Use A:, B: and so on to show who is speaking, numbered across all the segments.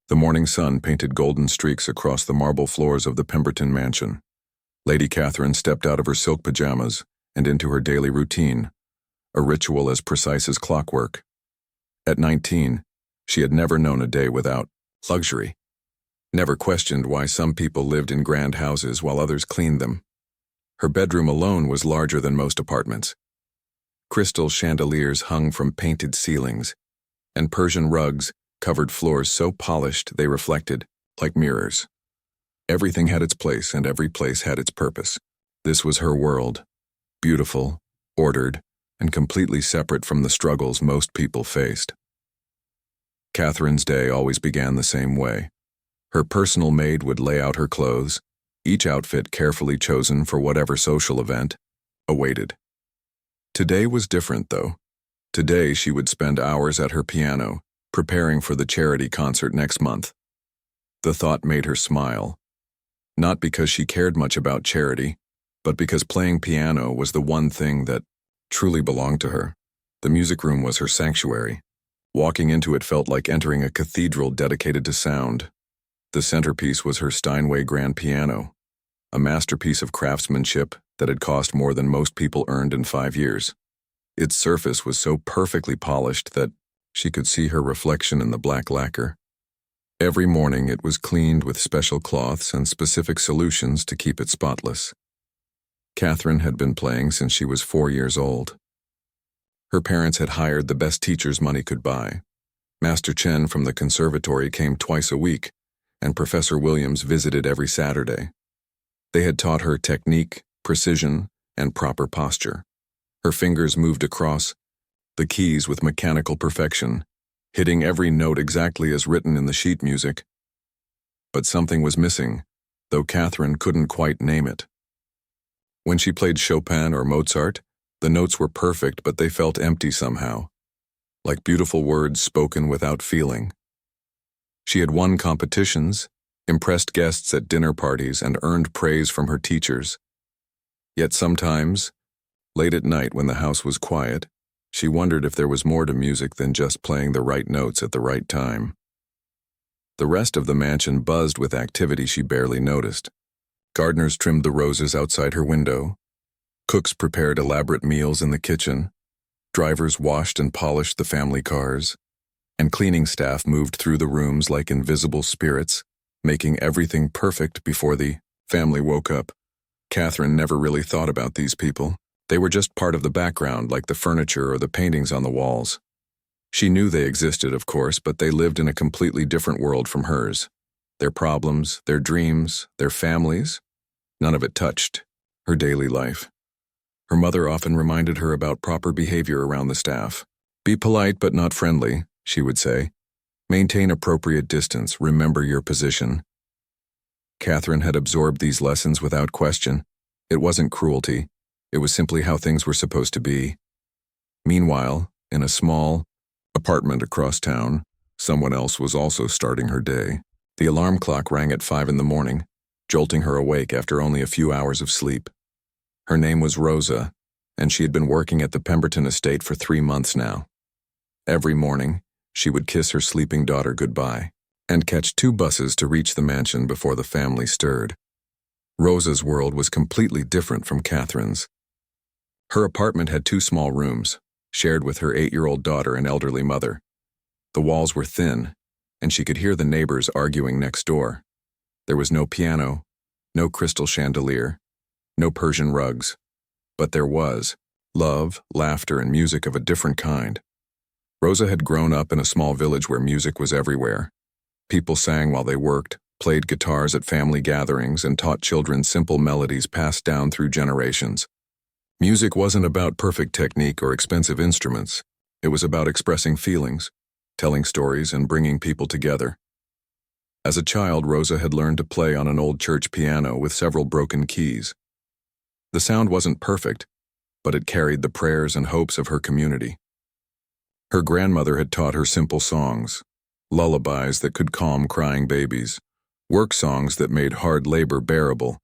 A: The morning sun painted golden streaks across the marble floors of the Pemberton mansion. Lady Catherine stepped out of her silk pajamas and into her daily routine, a ritual as precise as clockwork. At 19, she had never known a day without luxury, never questioned why some people lived in grand houses while others cleaned them. Her bedroom alone was larger than most apartments. Crystal chandeliers hung from painted ceilings, and Persian rugs covered floors so polished they reflected like mirrors. Everything had its place, and every place had its purpose. This was her world, beautiful, ordered, and completely separate from the struggles most people faced. Catherine's day always began the same way. Her personal maid would lay out her clothes, each outfit carefully chosen for whatever social event awaited. Today was different, though. Today she would spend hours at her piano, preparing for the charity concert next month. The thought made her smile. Not because she cared much about charity, but because playing piano was the one thing that truly belonged to her. The music room was her sanctuary. Walking into it felt like entering a cathedral dedicated to sound. The centerpiece was her Steinway grand piano, a masterpiece of craftsmanship that had cost more than most people earned in 5 years. Its surface was so perfectly polished that she could see her reflection in the black lacquer. Every morning it was cleaned with special cloths and specific solutions to keep it spotless. Catherine had been playing since she was 4 years old. Her parents had hired the best teachers money could buy. Master Chen from the conservatory came twice a week, and Professor Williams visited every Saturday. They had taught her technique, precision, and proper posture. Her fingers moved across the keys with mechanical perfection, hitting every note exactly as written in the sheet music. But something was missing, though Catherine couldn't quite name it. When she played Chopin or Mozart, the notes were perfect, but they felt empty somehow, like beautiful words spoken without feeling. She had won competitions, impressed guests at dinner parties, and earned praise from her teachers. Yet sometimes, late at night when the house was quiet, she wondered if there was more to music than just playing the right notes at the right time. The rest of the mansion buzzed with activity she barely noticed. Gardeners trimmed the roses outside her window. Cooks prepared elaborate meals in the kitchen. Drivers washed and polished the family cars. And cleaning staff moved through the rooms like invisible spirits, making everything perfect before the family woke up. Catherine never really thought about these people. They were just part of the background, like the furniture or the paintings on the walls. She knew they existed, of course, but they lived in a completely different world from hers. Their problems, their dreams, their families, none of it touched her daily life. Her mother often reminded her about proper behavior around the staff. Be polite but not friendly, she would say. Maintain appropriate distance, remember your position. Catherine had absorbed these lessons without question. It wasn't cruelty. It was simply how things were supposed to be. Meanwhile, in a small apartment across town, someone else was also starting her day. The alarm clock rang at 5 in the morning, jolting her awake after only a few hours of sleep. Her name was Rosa, and she had been working at the Pemberton estate for 3 months now. Every morning, she would kiss her sleeping daughter goodbye and catch 2 buses to reach the mansion before the family stirred. Rosa's world was completely different from Catherine's. Her apartment had 2 small rooms, shared with her 8-year-old daughter and elderly mother. The walls were thin, and she could hear the neighbors arguing next door. There was no piano, no crystal chandelier, no Persian rugs, but there was love, laughter, and music of a different kind. Rosa had grown up in a small village where music was everywhere. People sang while they worked, played guitars at family gatherings, and taught children simple melodies passed down through generations. Music wasn't about perfect technique or expensive instruments. It was about expressing feelings, telling stories, and bringing people together. As a child, Rosa had learned to play on an old church piano with several broken keys. The sound wasn't perfect, but it carried the prayers and hopes of her community. Her grandmother had taught her simple songs, lullabies that could calm crying babies, work songs that made hard labor bearable,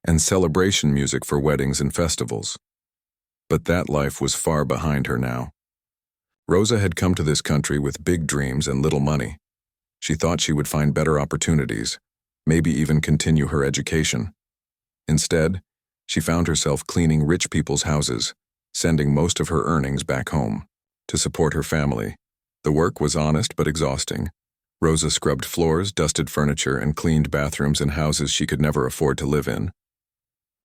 A: and celebration music for weddings and festivals. But that life was far behind her now. Rosa had come to this country with big dreams and little money. She thought she would find better opportunities, maybe even continue her education. Instead, she found herself cleaning rich people's houses, sending most of her earnings back home to support her family. The work was honest but exhausting. Rosa scrubbed floors, dusted furniture, and cleaned bathrooms in houses she could never afford to live in.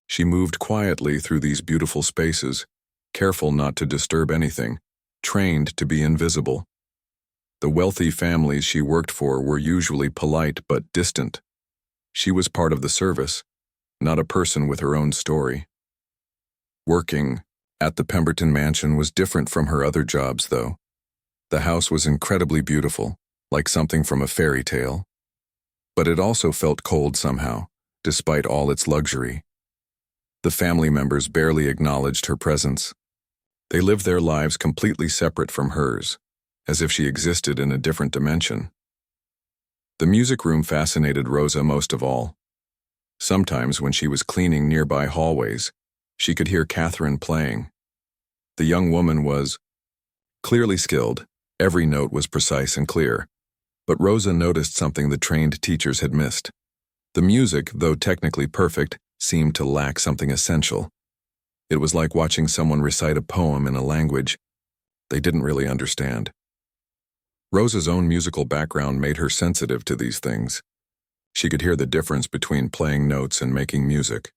A: She moved quietly through these beautiful spaces, careful not to disturb anything, trained to be invisible. The wealthy families she worked for were usually polite but distant. She was part of the service, not a person with her own story. Working at the Pemberton Mansion was different from her other jobs, though. The house was incredibly beautiful, like something from a fairy tale. But it also felt cold somehow, despite all its luxury. The family members barely acknowledged her presence. They lived their lives completely separate from hers, as if she existed in a different dimension. The music room fascinated Rosa most of all. Sometimes when she was cleaning nearby hallways, she could hear Catherine playing. The young woman was clearly skilled, every note was precise and clear, but Rosa noticed something the trained teachers had missed. The music, though technically perfect, seemed to lack something essential. It was like watching someone recite a poem in a language they didn't really understand. Rosa's own musical background made her sensitive to these things. She could hear the difference between playing notes and making music.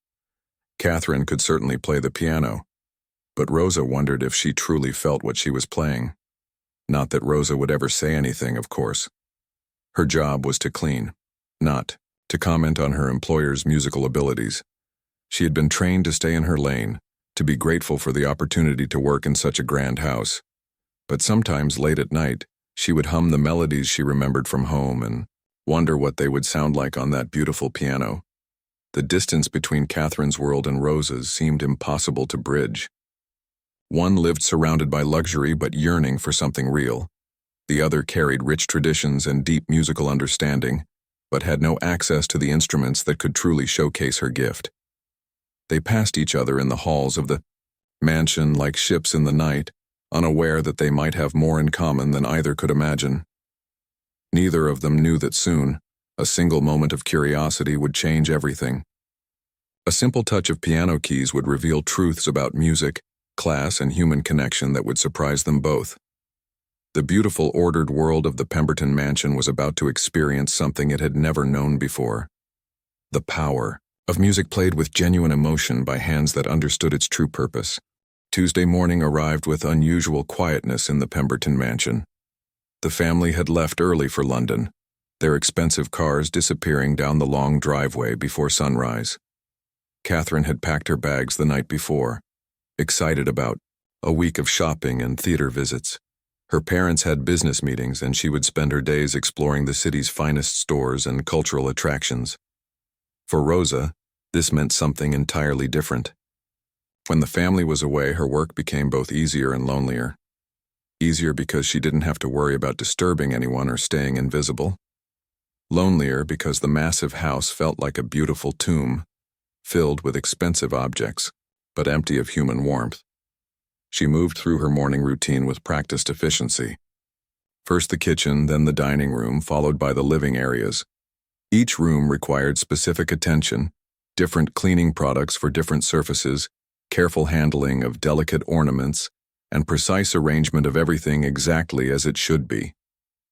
A: Catherine could certainly play the piano, but Rosa wondered if she truly felt what she was playing. Not that Rosa would ever say anything, of course. Her job was to clean, not to comment on her employer's musical abilities. She had been trained to stay in her lane, to be grateful for the opportunity to work in such a grand house. But sometimes late at night, she would hum the melodies she remembered from home and wonder what they would sound like on that beautiful piano. The distance between Catherine's world and Rosa's seemed impossible to bridge. One lived surrounded by luxury but yearning for something real. The other carried rich traditions and deep musical understanding, but had no access to the instruments that could truly showcase her gift. They passed each other in the halls of the mansion like ships in the night, unaware that they might have more in common than either could imagine. Neither of them knew that soon, a single moment of curiosity would change everything. A simple touch of piano keys would reveal truths about music, class, and human connection that would surprise them both. The beautiful, ordered world of the Pemberton Mansion was about to experience something it had never known before. The power of music played with genuine emotion by hands that understood its true purpose. Tuesday morning arrived with unusual quietness in the Pemberton Mansion. The family had left early for London, their expensive cars disappearing down the long driveway before sunrise. Catherine had packed her bags the night before, excited about a week of shopping and theater visits. Her parents had business meetings, and she would spend her days exploring the city's finest stores and cultural attractions. For Rosa, this meant something entirely different. When the family was away, her work became both easier and lonelier. Easier because she didn't have to worry about disturbing anyone or staying invisible. Lonelier because the massive house felt like a beautiful tomb, filled with expensive objects, but empty of human warmth. She moved through her morning routine with practiced efficiency. First the kitchen, then the dining room, followed by the living areas. Each room required specific attention, different cleaning products for different surfaces, careful handling of delicate ornaments, and precise arrangement of everything exactly as it should be.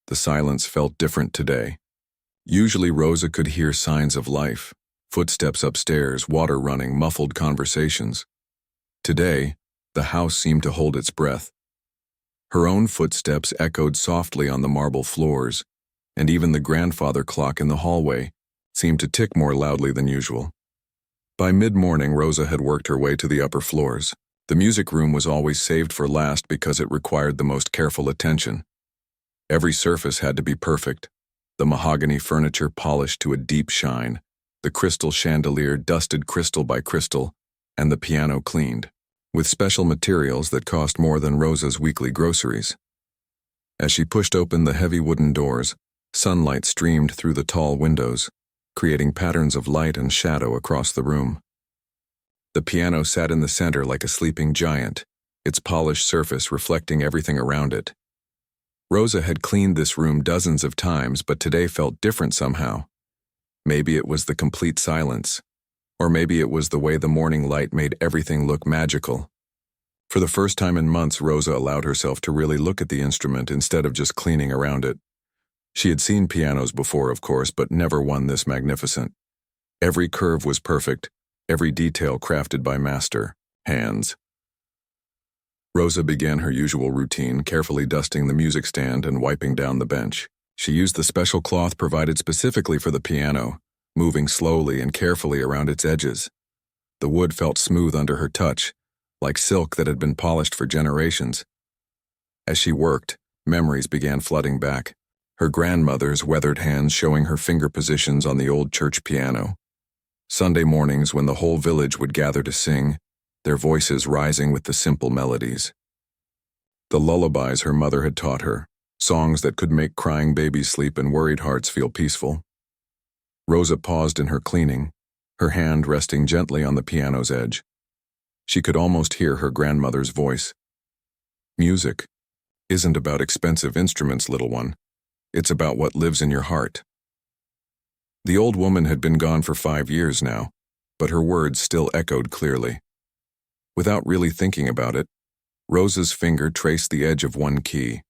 A: The silence felt different today. Usually Rosa could hear signs of life, footsteps upstairs, water running, muffled conversations. Today, the house seemed to hold its breath. Her own footsteps echoed softly on the marble floors, and even the grandfather clock in the hallway seemed to tick more loudly than usual. By mid-morning, Rosa had worked her way to the upper floors. The music room was always saved for last because it required the most careful attention. Every surface had to be perfect, the mahogany furniture polished to a deep shine, the crystal chandelier dusted crystal by crystal, and the piano cleaned, with special materials that cost more than Rosa's weekly groceries. As she pushed open the heavy wooden doors, sunlight streamed through the tall windows, creating patterns of light and shadow across the room. The piano sat in the center like a sleeping giant, its polished surface reflecting everything around it. Rosa had cleaned this room dozens of times, but today felt different somehow. Maybe it was the complete silence, or maybe it was the way the morning light made everything look magical. For the first time in months, Rosa allowed herself to really look at the instrument instead of just cleaning around it. She had seen pianos before, of course, but never one this magnificent. Every curve was perfect, every detail crafted by master hands. Rosa began her usual routine, carefully dusting the music stand and wiping down the bench. She used the special cloth provided specifically for the piano, moving slowly and carefully around its edges. The wood felt smooth under her touch, like silk that had been polished for generations. As she worked, memories began flooding back, her grandmother's weathered hands showing her finger positions on the old church piano. Sunday mornings when the whole village would gather to sing, their voices rising with the simple melodies. The lullabies her mother had taught her, songs that could make crying babies sleep and worried hearts feel peaceful. Rosa paused in her cleaning, her hand resting gently on the piano's edge. She could almost hear her grandmother's voice. Music isn't about expensive instruments, little one. It's about what lives in your heart. The old woman had been gone for 5 years now, but her words still echoed clearly. Without really thinking about it, Rosa's finger traced the edge of one key.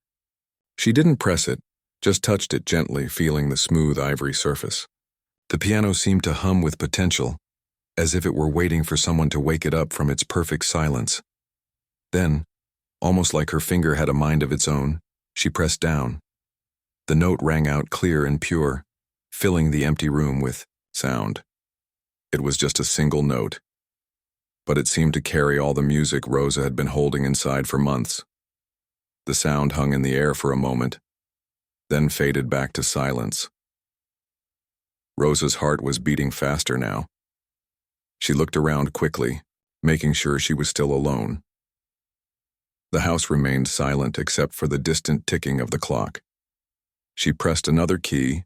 A: She didn't press it, just touched it gently, feeling the smooth ivory surface. The piano seemed to hum with potential, as if it were waiting for someone to wake it up from its perfect silence. Then, almost like her finger had a mind of its own, she pressed down. The note rang out clear and pure, filling the empty room with sound. It was just a single note, but it seemed to carry all the music Rosa had been holding inside for months. The sound hung in the air for a moment, then faded back to silence. Rosa's heart was beating faster now. She looked around quickly, making sure she was still alone. The house remained silent except for the distant ticking of the clock. She pressed another key,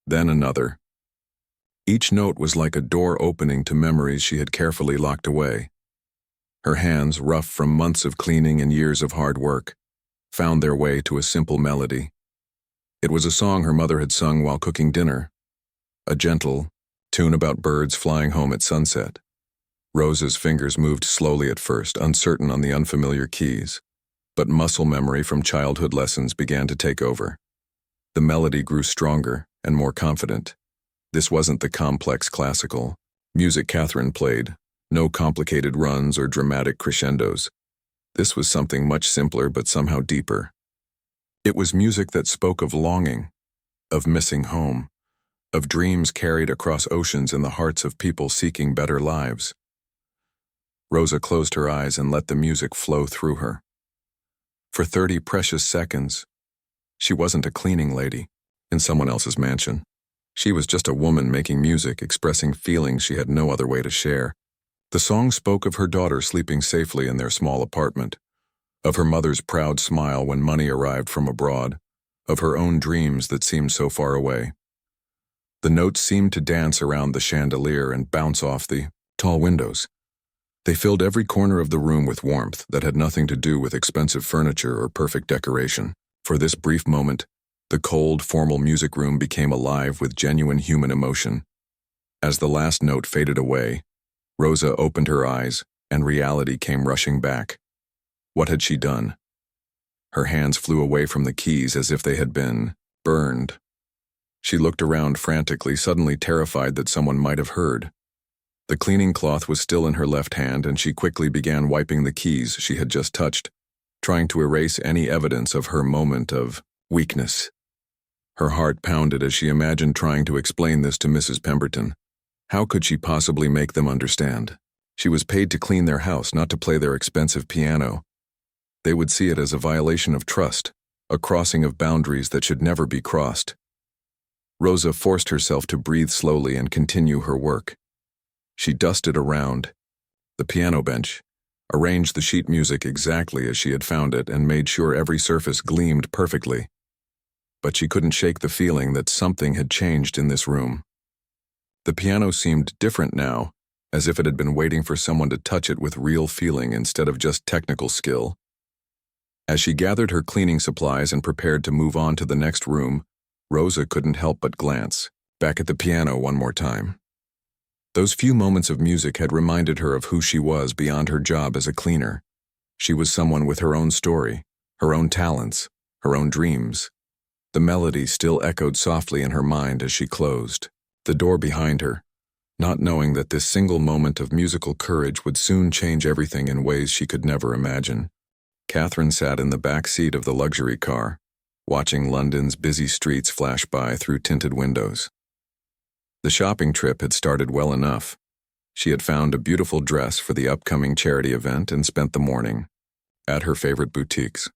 A: then another. Each note was like a door opening to memories she had carefully locked away. Her hands, rough from months of cleaning and years of hard work, found their way to a simple melody. It was a song her mother had sung while cooking dinner, a gentle tune about birds flying home at sunset. Rosa's fingers moved slowly at first, uncertain on the unfamiliar keys, but muscle memory from childhood lessons began to take over. The melody grew stronger and more confident. This wasn't the complex classical music Catherine played, no complicated runs or dramatic crescendos. This was something much simpler but somehow deeper. It was music that spoke of longing, of missing home, of dreams carried across oceans in the hearts of people seeking better lives. Rosa closed her eyes and let the music flow through her. For 30 precious seconds, she wasn't a cleaning lady in someone else's mansion. She was just a woman making music, expressing feelings she had no other way to share. The song spoke of her daughter sleeping safely in their small apartment, of her mother's proud smile when money arrived from abroad, of her own dreams that seemed so far away. The notes seemed to dance around the chandelier and bounce off the tall windows. They filled every corner of the room with warmth that had nothing to do with expensive furniture or perfect decoration. For this brief moment, the cold, formal music room became alive with genuine human emotion. As the last note faded away, Rosa opened her eyes, and reality came rushing back. What had she done? Her hands flew away from the keys as if they had been burned. She looked around frantically, suddenly terrified that someone might have heard. The cleaning cloth was still in her left hand, and she quickly began wiping the keys she had just touched, trying to erase any evidence of her moment of weakness. Her heart pounded as she imagined trying to explain this to Mrs. Pemberton. How could she possibly make them understand? She was paid to clean their house, not to play their expensive piano. They would see it as a violation of trust, a crossing of boundaries that should never be crossed. Rosa forced herself to breathe slowly and continue her work. She dusted around the piano bench, arranged the sheet music exactly as she had found it, and made sure every surface gleamed perfectly. But she couldn't shake the feeling that something had changed in this room. The piano seemed different now, as if it had been waiting for someone to touch it with real feeling instead of just technical skill. As she gathered her cleaning supplies and prepared to move on to the next room, Rosa couldn't help but glance back at the piano one more time. Those few moments of music had reminded her of who she was beyond her job as a cleaner. She was someone with her own story, her own talents, her own dreams. The melody still echoed softly in her mind as she closed the door behind her, not knowing that this single moment of musical courage would soon change everything in ways she could never imagine. Catherine sat in the back seat of the luxury car, watching London's busy streets flash by through tinted windows. The shopping trip had started well enough. She had found a beautiful dress for the upcoming charity event and spent the morning at her favorite boutiques.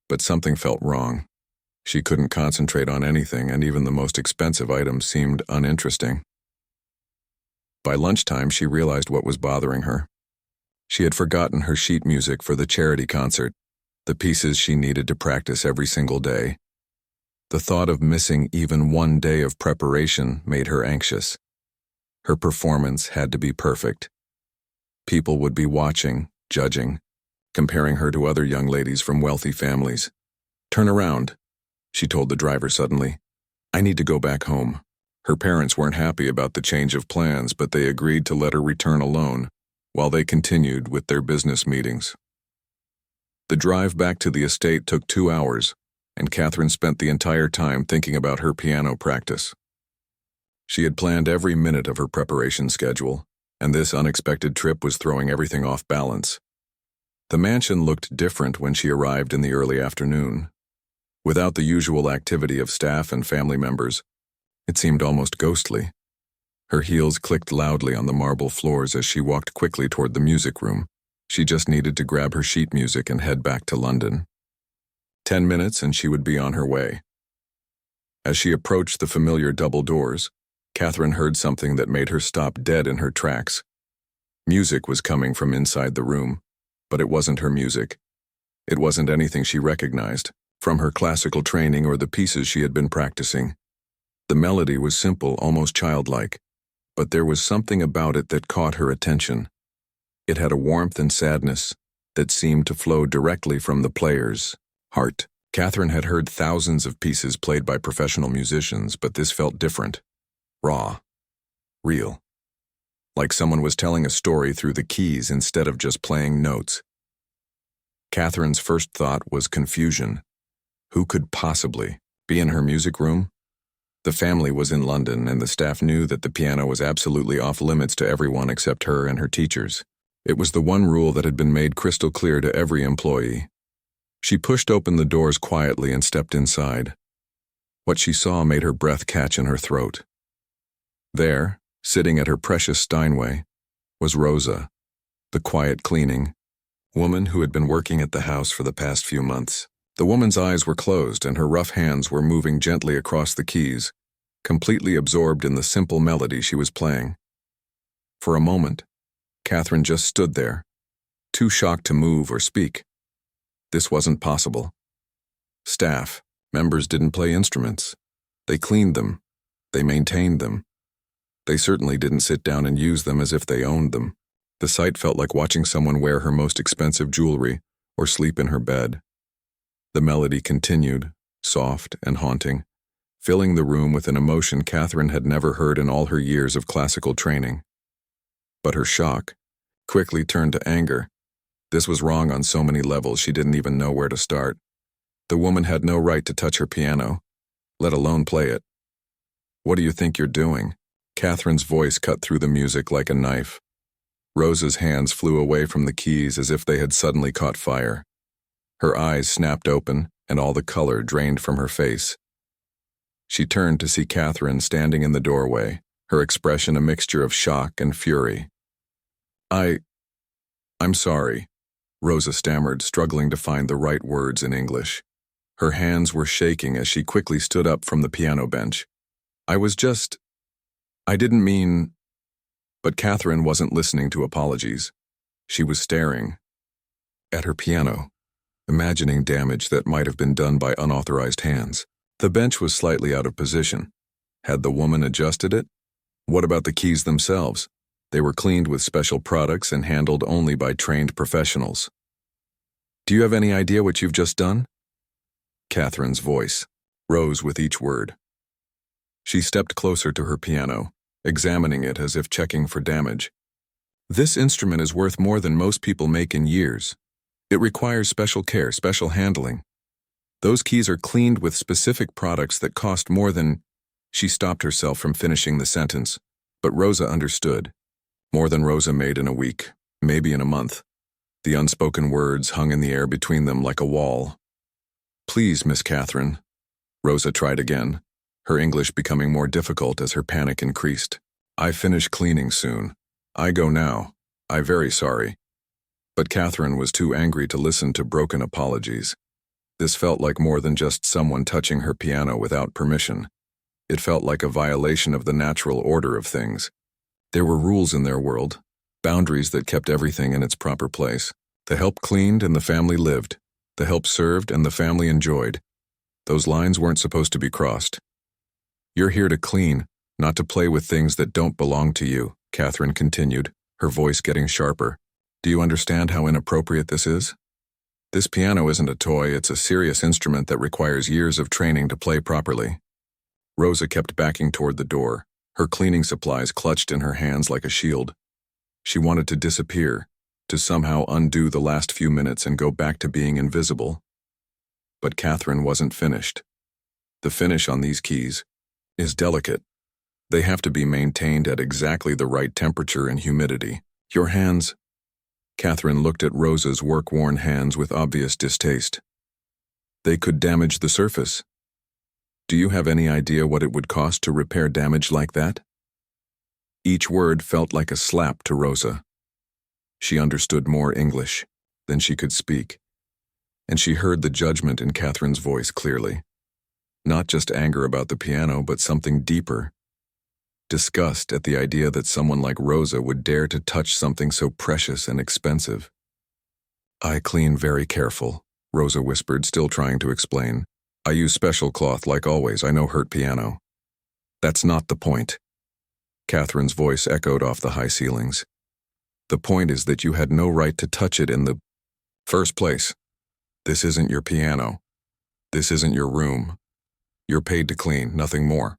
A: But something felt wrong. She couldn't concentrate on anything, and even the most expensive items seemed uninteresting. By lunchtime, she realized what was bothering her. She had forgotten her sheet music for the charity concert, the pieces she needed to practice every single day. The thought of missing even one day of preparation made her anxious. Her performance had to be perfect. People would be watching, judging, comparing her to other young ladies from wealthy families. "Turn around," she told the driver suddenly. "I need to go back home." Her parents weren't happy about the change of plans, but they agreed to let her return alone, while they continued with their business meetings. The drive back to the estate took 2 hours, and Catherine spent the entire time thinking about her piano practice. She had planned every minute of her preparation schedule, and this unexpected trip was throwing everything off balance. The mansion looked different when she arrived in the early afternoon. Without the usual activity of staff and family members, it seemed almost ghostly. Her heels clicked loudly on the marble floors as she walked quickly toward the music room. She just needed to grab her sheet music and head back to London. 10 minutes and she would be on her way. As she approached the familiar double doors, Catherine heard something that made her stop dead in her tracks. Music was coming from inside the room, but it wasn't her music. It wasn't anything she recognized from her classical training or the pieces she had been practicing. The melody was simple, almost childlike, but there was something about it that caught her attention. It had a warmth and sadness that seemed to flow directly from the player's heart. Catherine had heard thousands of pieces played by professional musicians, but this felt different, raw, real. Like someone was telling a story through the keys instead of just playing notes. Catherine's first thought was confusion. Who could possibly be in her music room? The family was in London, and the staff knew that the piano was absolutely off limits to everyone except her and her teachers. It was the one rule that had been made crystal clear to every employee. She pushed open the doors quietly and stepped inside. What she saw made her breath catch in her throat. There, sitting at her precious Steinway, was Rosa, the quiet cleaning woman who had been working at the house for the past few months. The woman's eyes were closed and her rough hands were moving gently across the keys, completely absorbed in the simple melody she was playing. For a moment, Catherine just stood there, too shocked to move or speak. This wasn't possible. Staff, members didn't play instruments. They cleaned them. They maintained them. They certainly didn't sit down and use them as if they owned them. The sight felt like watching someone wear her most expensive jewelry or sleep in her bed. The melody continued, soft and haunting, filling the room with an emotion Catherine had never heard in all her years of classical training. But her shock quickly turned to anger. This was wrong on so many levels she didn't even know where to start. The woman had no right to touch her piano, let alone play it. "What do you think you're doing?" Catherine's voice cut through the music like a knife. Rosa's hands flew away from the keys as if they had suddenly caught fire. Her eyes snapped open, and all the color drained from her face. She turned to see Catherine standing in the doorway, her expression a mixture of shock and fury. I'm sorry," Rosa stammered, struggling to find the right words in English. Her hands were shaking as she quickly stood up from the piano bench. I didn't mean..." But Catherine wasn't listening to apologies. She was staring at her piano, imagining damage that might have been done by unauthorized hands. The bench was slightly out of position. Had the woman adjusted it? What about the keys themselves? They were cleaned with special products and handled only by trained professionals. Do you have any idea what you've just done? Catherine's voice rose with each word. She stepped closer to her piano, examining it as if checking for damage. This instrument is worth more than most people make in years. It requires special care, special handling. Those keys are cleaned with specific products that cost more than... She stopped herself from finishing the sentence, but Rosa understood. More than Rosa made in a week, maybe in a month. The unspoken words hung in the air between them like a wall. Please, Miss Catherine. Rosa tried again, her English becoming more difficult as her panic increased. I finish cleaning soon. I go now. I'm very sorry. But Catherine was too angry to listen to broken apologies. This felt like more than just someone touching her piano without permission. It felt like a violation of the natural order of things. There were rules in their world, boundaries that kept everything in its proper place. The help cleaned and the family lived. The help served and the family enjoyed. Those lines weren't supposed to be crossed. You're here to clean, not to play with things that don't belong to you, Catherine continued, her voice getting sharper. Do you understand how inappropriate this is? This piano isn't a toy, it's a serious instrument that requires years of training to play properly. Rosa kept backing toward the door, her cleaning supplies clutched in her hands like a shield. She wanted to disappear, to somehow undo the last few minutes and go back to being invisible. But Catherine wasn't finished. The finish on these keys is delicate. They have to be maintained at exactly the right temperature and humidity. Your hands... Catherine looked at Rosa's work-worn hands with obvious distaste. They could damage the surface. Do you have any idea what it would cost to repair damage like that? Each word felt like a slap to Rosa. She understood more English than she could speak, and she heard the judgment in Catherine's voice clearly. Not just anger about the piano, but something deeper. Disgust at the idea that someone like Rosa would dare to touch something so precious and expensive. I clean very careful, Rosa whispered, still trying to explain. I use special cloth like always, I know hurt piano. That's not the point. Catherine's voice echoed off the high ceilings. The point is that you had no right to touch it in the first place. This isn't your piano. This isn't your room. You're paid to clean, nothing more.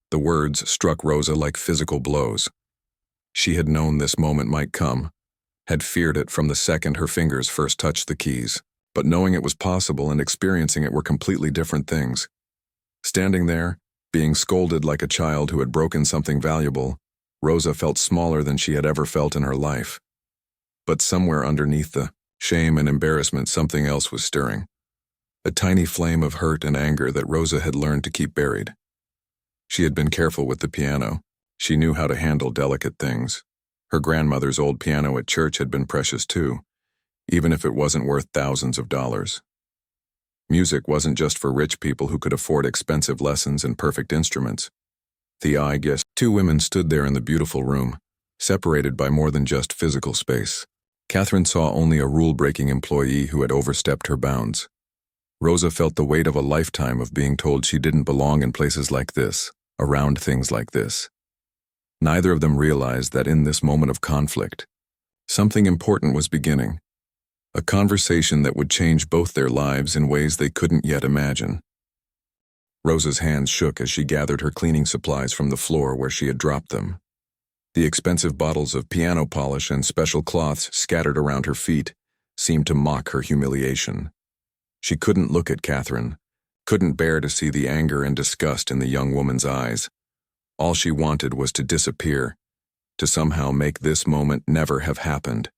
A: The words struck Rosa like physical blows. She had known this moment might come, had feared it from the second her fingers first touched the keys, but knowing it was possible and experiencing it were completely different things. Standing there, being scolded like a child who had broken something valuable, Rosa felt smaller than she had ever felt in her life. But somewhere underneath the shame and embarrassment, something else was stirring. A tiny flame of hurt and anger that Rosa had learned to keep buried. She had been careful with the piano. She knew how to handle delicate things. Her grandmother's old piano at church had been precious too, even if it wasn't worth thousands of dollars. Music wasn't just for rich people who could afford expensive lessons and perfect instruments. I guessed. Two women stood there in the beautiful room, separated by more than just physical space. Catherine saw only a rule-breaking employee who had overstepped her bounds. Rosa felt the weight of a lifetime of being told she didn't belong in places like this, around things like this. Neither of them realized that in this moment of conflict, something important was beginning. A conversation that would change both their lives in ways they couldn't yet imagine. Rosa's hands shook as she gathered her cleaning supplies from the floor where she had dropped them. The expensive bottles of piano polish and special cloths scattered around her feet seemed to mock her humiliation. She couldn't look at Catherine, couldn't bear to see the anger and disgust in the young woman's eyes. All she wanted was to disappear, to somehow make this moment never have happened.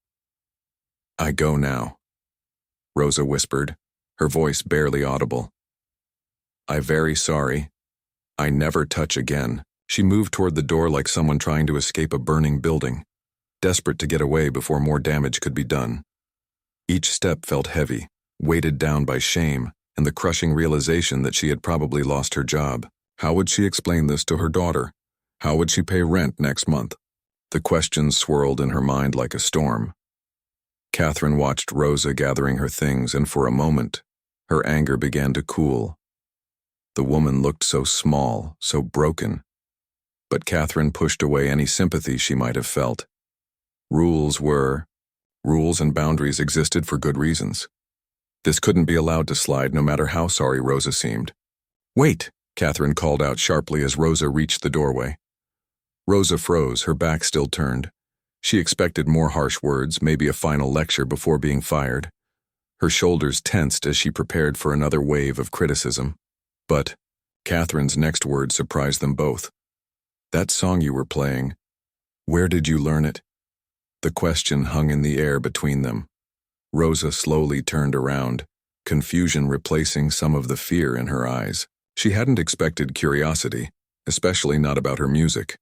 A: I go now, Rosa whispered, her voice barely audible. I'm very sorry. I never touch again. She moved toward the door like someone trying to escape a burning building, desperate to get away before more damage could be done. Each step felt heavy, weighted down by shame and the crushing realization that she had probably lost her job. How would she explain this to her daughter? How would she pay rent next month? The questions swirled in her mind like a storm. Catherine watched Rosa gathering her things, and for a moment, her anger began to cool. The woman looked so small, so broken. But Catherine pushed away any sympathy she might have felt. Rules were Rules and boundaries existed for good reasons. This couldn't be allowed to slide no matter how sorry Rosa seemed. "Wait!" Catherine called out sharply as Rosa reached the doorway. Rosa froze, her back still turned. She expected more harsh words, maybe a final lecture before being fired. Her shoulders tensed as she prepared for another wave of criticism. But Catherine's next word surprised them both. "That song you were playing, where did you learn it?" The question hung in the air between them. Rosa slowly turned around, confusion replacing some of the fear in her eyes. She hadn't expected curiosity, especially not about her music.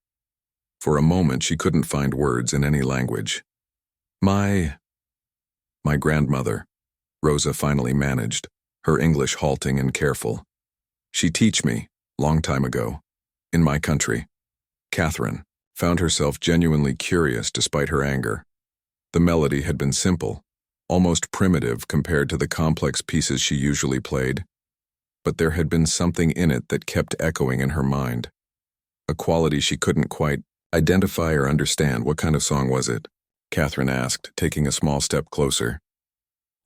A: For a moment, she couldn't find words in any language. My grandmother," Rosa finally managed, her English halting and careful. "She teach me, long time ago, in my country." Catherine found herself genuinely curious despite her anger. The melody had been simple, almost primitive compared to the complex pieces she usually played, but there had been something in it that kept echoing in her mind. A quality she couldn't quite identify or understand. "What kind of song was it?" Catherine asked, taking a small step closer.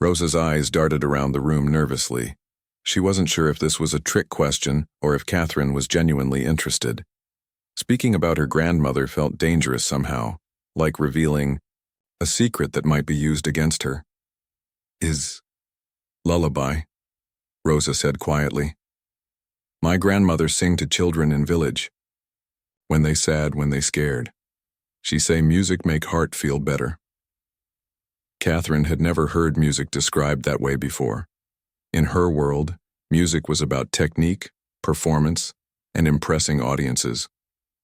A: Rosa's eyes darted around the room nervously. She wasn't sure if this was a trick question or if Catherine was genuinely interested. Speaking about her grandmother felt dangerous somehow, like revealing a secret that might be used against her. "Is lullaby," Rosa said quietly. "My grandmother sing to children in village. When they sad, when they scared. She say music make heart feel better." Catherine had never heard music described that way before. In her world, music was about technique, performance, and impressing audiences.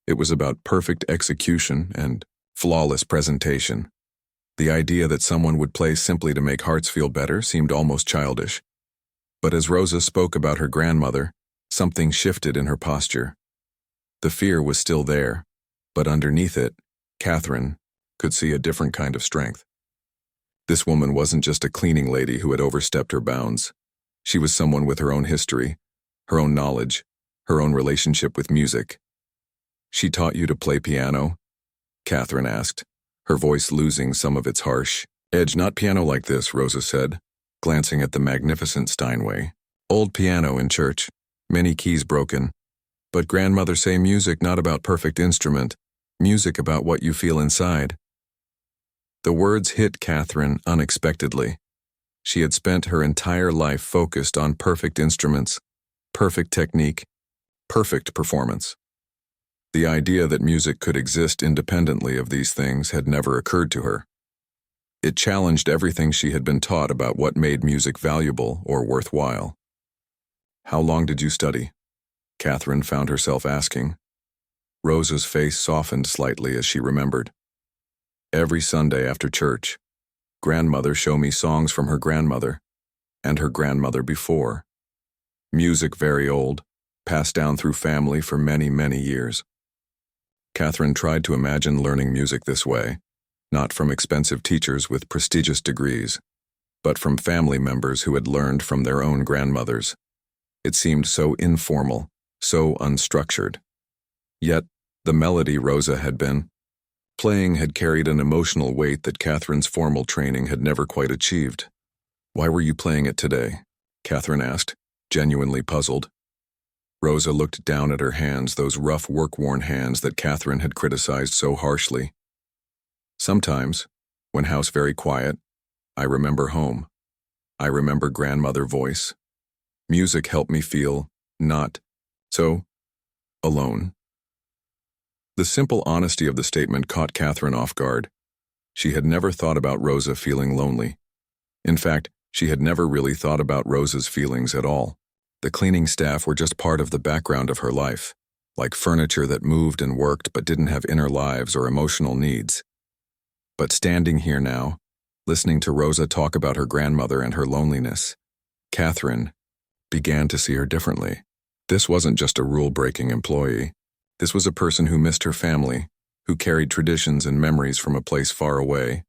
A: It was about perfect execution and flawless presentation. The idea that someone would play simply to make hearts feel better seemed almost childish. But as Rosa spoke about her grandmother, something shifted in her posture. The fear was still there, but underneath it, Catherine could see a different kind of strength. This woman wasn't just a cleaning lady who had overstepped her bounds. She was someone with her own history, her own knowledge, her own relationship with music. "She taught you to play piano?" Catherine asked, her voice losing some of its harsh edge. "Not piano like this," Rosa said, glancing at the magnificent Steinway. "Old piano in church, many keys broken. But grandmother say music not about perfect instrument, music about what you feel inside." The words hit Catherine unexpectedly. She had spent her entire life focused on perfect instruments, perfect technique, perfect performance. The idea that music could exist independently of these things had never occurred to her. It challenged everything she had been taught about what made music valuable or worthwhile. "How long did you study?" Catherine found herself asking. Rosa's face softened slightly as she remembered. "Every Sunday after church, grandmother show me songs from her grandmother, and her grandmother before. Music very old, passed down through family for many, many years." Catherine tried to imagine learning music this way, not from expensive teachers with prestigious degrees, but from family members who had learned from their own grandmothers. It seemed so informal, so unstructured. Yet, the melody Rosa had been playing had carried an emotional weight that Catherine's formal training had never quite achieved. "Why were you playing it today?" Catherine asked, genuinely puzzled. Rosa looked down at her hands, those rough, work-worn hands that Catherine had criticized so harshly. "Sometimes, when house very quiet, I remember home. I remember grandmother voice. Music helped me feel not so alone." The simple honesty of the statement caught Catherine off guard. She had never thought about Rosa feeling lonely. In fact, she had never really thought about Rosa's feelings at all. The cleaning staff were just part of the background of her life, like furniture that moved and worked but didn't have inner lives or emotional needs. But standing here now, listening to Rosa talk about her grandmother and her loneliness, Catherine began to see her differently. This wasn't just a rule-breaking employee. This was a person who missed her family, who carried traditions and memories from a place far away,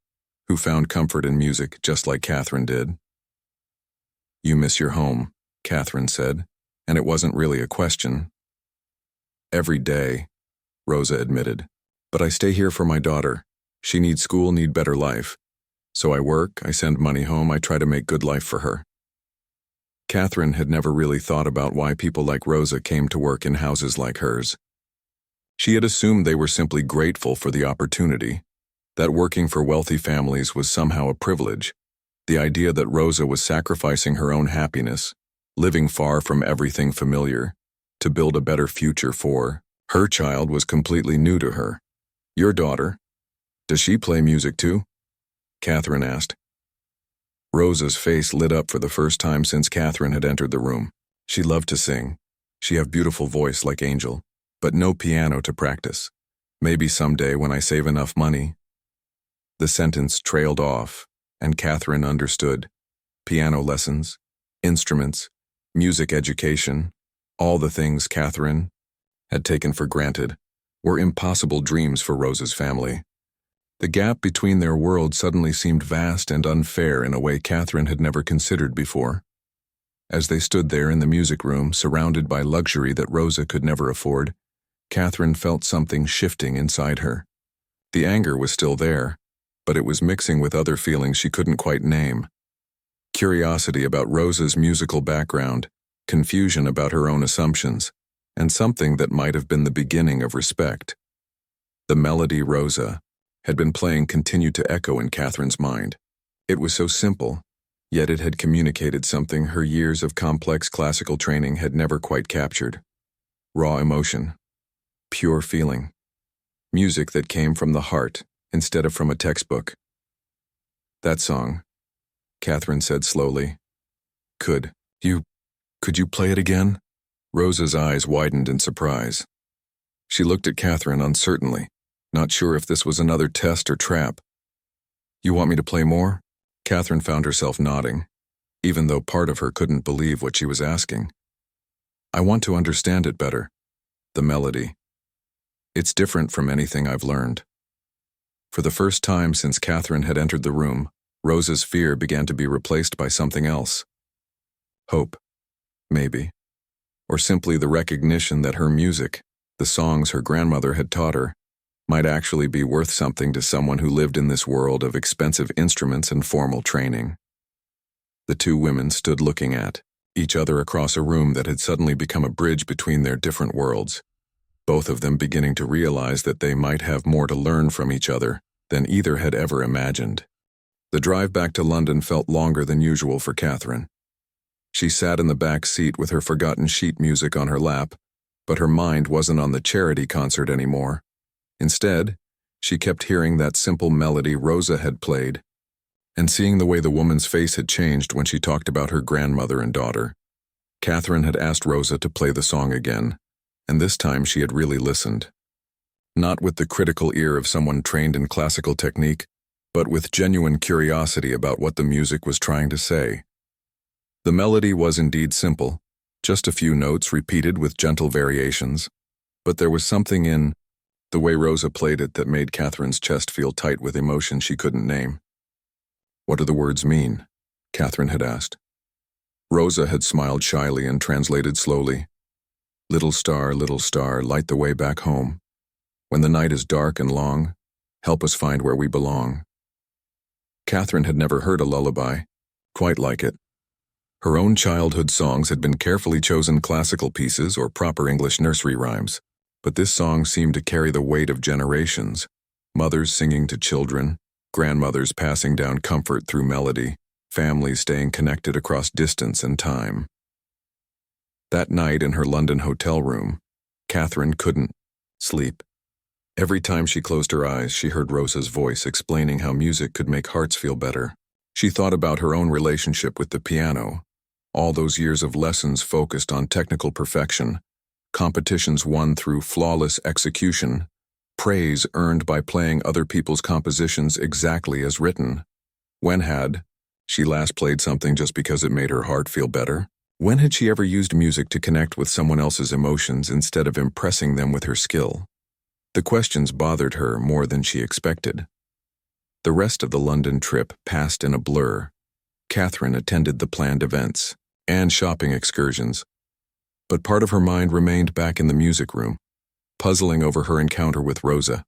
A: who found comfort in music just like Catherine did. "You miss your home," Catherine said, and it wasn't really a question. "Every day," Rosa admitted. "But I stay here for my daughter. She needs school, need better life. So I work, I send money home, I try to make good life for her. Catherine had never really thought about why people like Rosa came to work in houses like hers. She had assumed they were simply grateful for the opportunity, that working for wealthy families was somehow a privilege. The idea that Rosa was sacrificing her own happiness, living far from everything familiar, to build a better future for her child was completely new to her. Your daughter, does she play music too? Catherine asked. Rosa's face lit up for the first time since Catherine had entered the room. She loved to sing. She have beautiful voice like Angel, but no piano to practice. Maybe someday when I save enough money. The sentence trailed off, and Catherine understood. Piano lessons, instruments, music education, all the things Catherine had taken for granted, were impossible dreams for Rosa's family. The gap between their worlds suddenly seemed vast and unfair in a way Catherine had never considered before. As they stood there in the music room, surrounded by luxury that Rosa could never afford, Catherine felt something shifting inside her. The anger was still there, but it was mixing with other feelings she couldn't quite name. Curiosity about Rosa's musical background, confusion about her own assumptions, and something that might have been the beginning of respect. The melody Rosa had been playing continued to echo in Catherine's mind. It was so simple, yet it had communicated something her years of complex classical training had never quite captured. Raw emotion, pure feeling, music that came from the heart instead of from a textbook. That song, Catherine said slowly. Could you play it again? Rosa's eyes widened in surprise. She looked at Catherine uncertainly, not sure if this was another test or trap. You want me to play more? Catherine found herself nodding, even though part of her couldn't believe what she was asking. I want to understand it better. The melody. It's different from anything I've learned. For the first time since Catherine had entered the room, Rosa's fear began to be replaced by something else. Hope, maybe. Or simply the recognition that her music, the songs her grandmother had taught her, might actually be worth something to someone who lived in this world of expensive instruments and formal training. The two women stood looking at each other across a room that had suddenly become a bridge between their different worlds, both of them beginning to realize that they might have more to learn from each other than either had ever imagined. The drive back to London felt longer than usual for Catherine. She sat in the back seat with her forgotten sheet music on her lap, but her mind wasn't on the charity concert anymore. Instead, she kept hearing that simple melody Rosa had played, and seeing the way the woman's face had changed when she talked about her grandmother and daughter. Catherine had asked Rosa to play the song again, and this time she had really listened. Not with the critical ear of someone trained in classical technique, but with genuine curiosity about what the music was trying to say. The melody was indeed simple, just a few notes repeated with gentle variations, but there was something in the way Rosa played it that made Catherine's chest feel tight with emotion she couldn't name. What do the words mean? Catherine had asked. Rosa had smiled shyly and translated slowly. Little star, light the way back home. When the night is dark and long, help us find where we belong. Catherine had never heard a lullaby quite like it. Her own childhood songs had been carefully chosen classical pieces or proper English nursery rhymes, but this song seemed to carry the weight of generations, mothers singing to children, grandmothers passing down comfort through melody, families staying connected across distance and time. That night in her London hotel room, Catherine couldn't sleep. Every time she closed her eyes, she heard Rosa's voice explaining how music could make hearts feel better. She thought about her own relationship with the piano, all those years of lessons focused on technical perfection, competitions won through flawless execution, praise earned by playing other people's compositions exactly as written. When had she last played something just because it made her heart feel better? When had she ever used music to connect with someone else's emotions instead of impressing them with her skill? The questions bothered her more than she expected. The rest of the London trip passed in a blur. Catherine attended the planned events and shopping excursions, but part of her mind remained back in the music room, puzzling over her encounter with Rosa.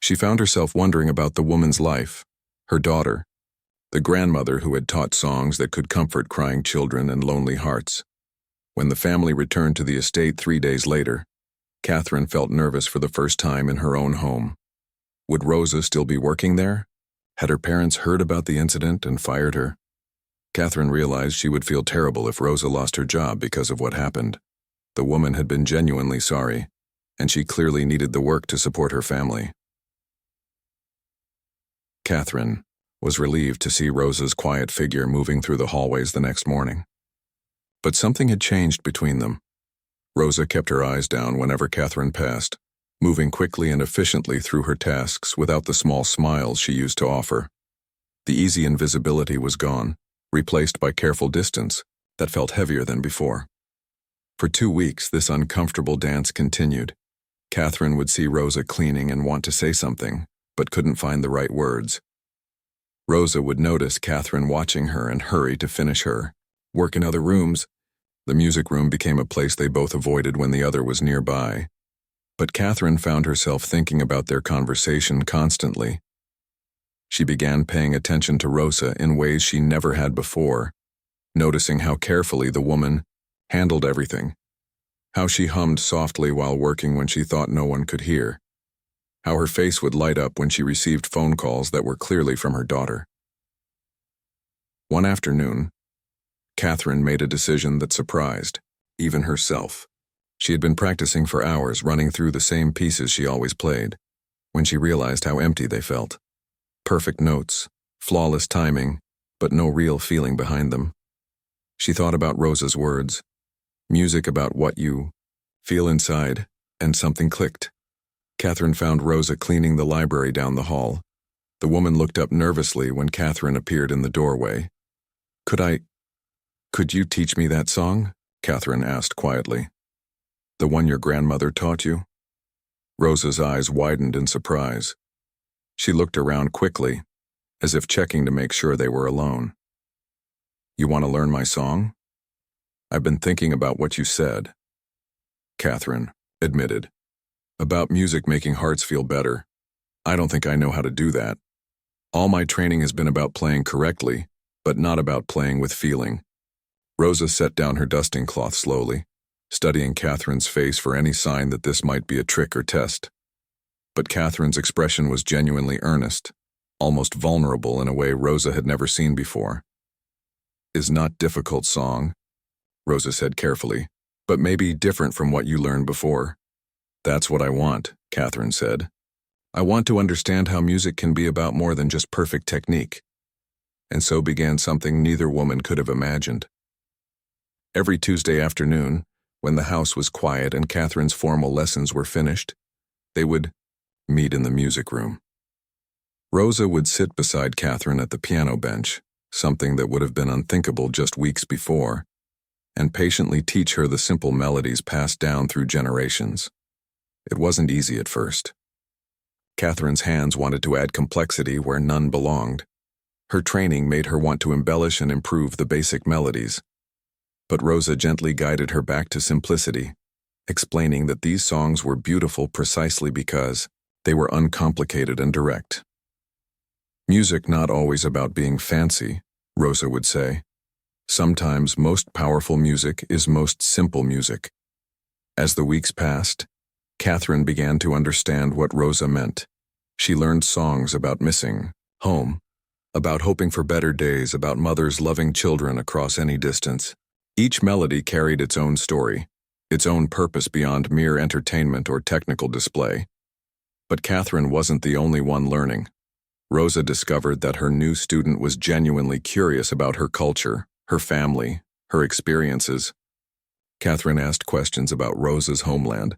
A: She found herself wondering about the woman's life, Her daughter, the grandmother who had taught songs that could comfort crying children and lonely hearts. When the family returned to the estate 3 days later, Catherine felt nervous for the first time in her own home. Would Rosa still be working there? Had her parents heard about the incident and fired her? Catherine realized she would feel terrible if Rosa lost her job because of what happened. The woman had been genuinely sorry, and she clearly needed the work to support her family. Catherine was relieved to see Rosa's quiet figure moving through the hallways the next morning. But something had changed between them. Rosa kept her eyes down whenever Catherine passed, moving quickly and efficiently through her tasks without the small smiles she used to offer. The easy invisibility was gone, replaced by careful distance that felt heavier than before. For 2 weeks, this uncomfortable dance continued. Catherine would see Rosa cleaning and want to say something, but couldn't find the right words. Rosa would notice Catherine watching her and hurry to finish her work in other rooms. The music room became a place they both avoided when the other was nearby. But Catherine found herself thinking about their conversation constantly. She began paying attention to Rosa in ways she never had before, noticing how carefully the woman handled everything, how she hummed softly while working when she thought no one could hear, how her face would light up when she received phone calls that were clearly from her daughter. One afternoon, Catherine made a decision that surprised, even herself. She had been practicing for hours, running through the same pieces she always played, when she realized how empty they felt. Perfect notes, flawless timing, but no real feeling behind them. She thought about Rosa's words, music about what you feel inside, and something clicked. Catherine found Rosa cleaning the library down the hall. The woman looked up nervously when Catherine appeared in the doorway. Could you teach me that song? Catherine asked quietly. The one your grandmother taught you? Rosa's eyes widened in surprise. She looked around quickly, as if checking to make sure they were alone. You want to learn my song? I've been thinking about what you said, Catherine admitted. About music making hearts feel better. I don't think I know how to do that. All my training has been about playing correctly, but not about playing with feeling. Rosa set down her dusting cloth slowly, studying Catherine's face for any sign that this might be a trick or test. But Catherine's expression was genuinely earnest, almost vulnerable in a way Rosa had never seen before. Is not difficult song, Rosa said carefully, but maybe different from what you learned before. That's what I want, Catherine said. I want to understand how music can be about more than just perfect technique. And so began something neither woman could have imagined. Every Tuesday afternoon, when the house was quiet and Catherine's formal lessons were finished, they would meet in the music room. Rosa would sit beside Catherine at the piano bench, something that would have been unthinkable just weeks before, and patiently teach her the simple melodies passed down through generations. It wasn't easy at first. Catherine's hands wanted to add complexity where none belonged. Her training made her want to embellish and improve the basic melodies. But Rosa gently guided her back to simplicity, explaining that these songs were beautiful precisely because they were uncomplicated and direct. Music not always about being fancy, Rosa would say. Sometimes most powerful music is most simple music. As the weeks passed, Catherine began to understand what Rosa meant. She learned songs about missing home, about hoping for better days, about mothers loving children across any distance. Each melody carried its own story, its own purpose beyond mere entertainment or technical display. But Catherine wasn't the only one learning. Rosa discovered that her new student was genuinely curious about her culture, her family, her experiences. Catherine asked questions about Rosa's homeland,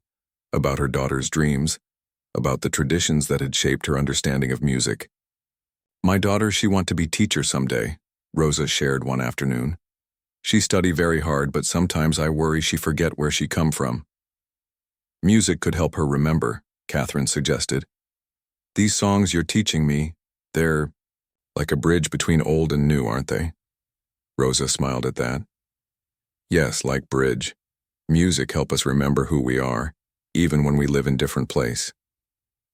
A: about her daughter's dreams, about the traditions that had shaped her understanding of music. My daughter, she want to be teacher someday, Rosa shared one afternoon. She study very hard, but sometimes I worry she forget where she come from. Music could help her remember, Catherine suggested. These songs you're teaching me, they're like a bridge between old and new, aren't they? Rosa smiled at that. Yes, like bridge. Music help us remember who we are, even when we live in different place.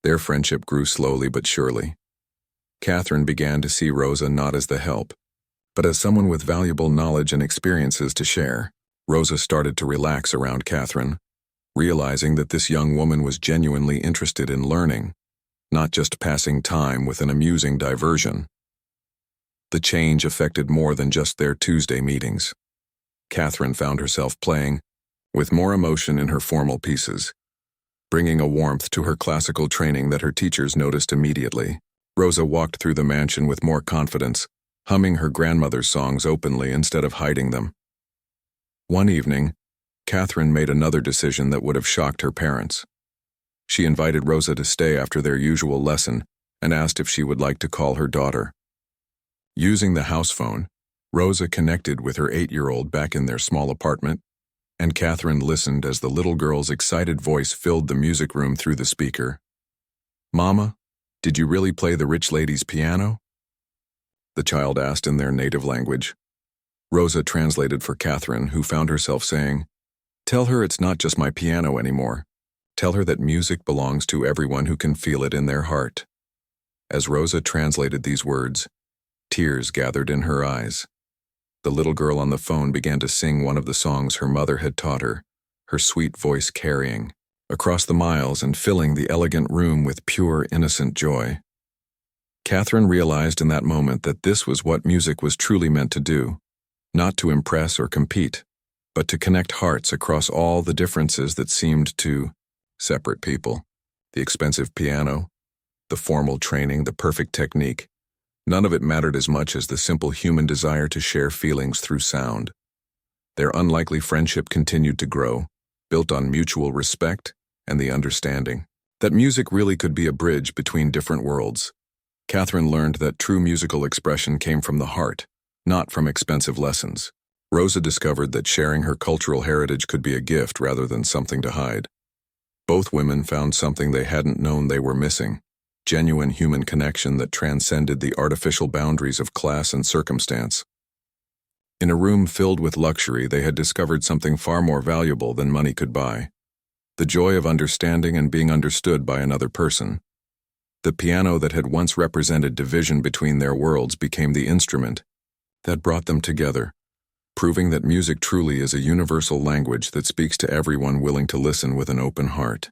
A: Their friendship grew slowly but surely. Catherine began to see Rosa not as the help, but as someone with valuable knowledge and experiences to share. Rosa started to relax around Catherine, realizing that this young woman was genuinely interested in learning, not just passing time with an amusing diversion. The change affected more than just their Tuesday meetings. Catherine found herself playing with more emotion in her formal pieces, bringing a warmth to her classical training that her teachers noticed immediately. Rosa walked through the mansion with more confidence, humming her grandmother's songs openly instead of hiding them. One evening, Catherine made another decision that would have shocked her parents. She invited Rosa to stay after their usual lesson and asked if she would like to call her daughter. Using the house phone, Rosa connected with her 8-year-old back in their small apartment, and Catherine listened as the little girl's excited voice filled the music room through the speaker. "Mama, did you really play the rich lady's piano?" the child asked in their native language. Rosa translated for Catherine, who found herself saying, "Tell her it's not just my piano anymore. Tell her that music belongs to everyone who can feel it in their heart." As Rosa translated these words, tears gathered in her eyes. The little girl on the phone began to sing one of the songs her mother had taught her, her sweet voice carrying across the miles and filling the elegant room with pure, innocent joy. Catherine realized in that moment that this was what music was truly meant to do, not to impress or compete, but to connect hearts across all the differences that seemed to separate people. The expensive piano, the formal training, the perfect technique, none of it mattered as much as the simple human desire to share feelings through sound. Their unlikely friendship continued to grow, built on mutual respect and the understanding that music really could be a bridge between different worlds. Catherine learned that true musical expression came from the heart, not from expensive lessons. Rosa discovered that sharing her cultural heritage could be a gift rather than something to hide. Both women found something they hadn't known they were missing: genuine human connection that transcended the artificial boundaries of class and circumstance. In a room filled with luxury, they had discovered something far more valuable than money could buy: the joy of understanding and being understood by another person. The piano that had once represented division between their worlds became the instrument that brought them together, proving that music truly is a universal language that speaks to everyone willing to listen with an open heart.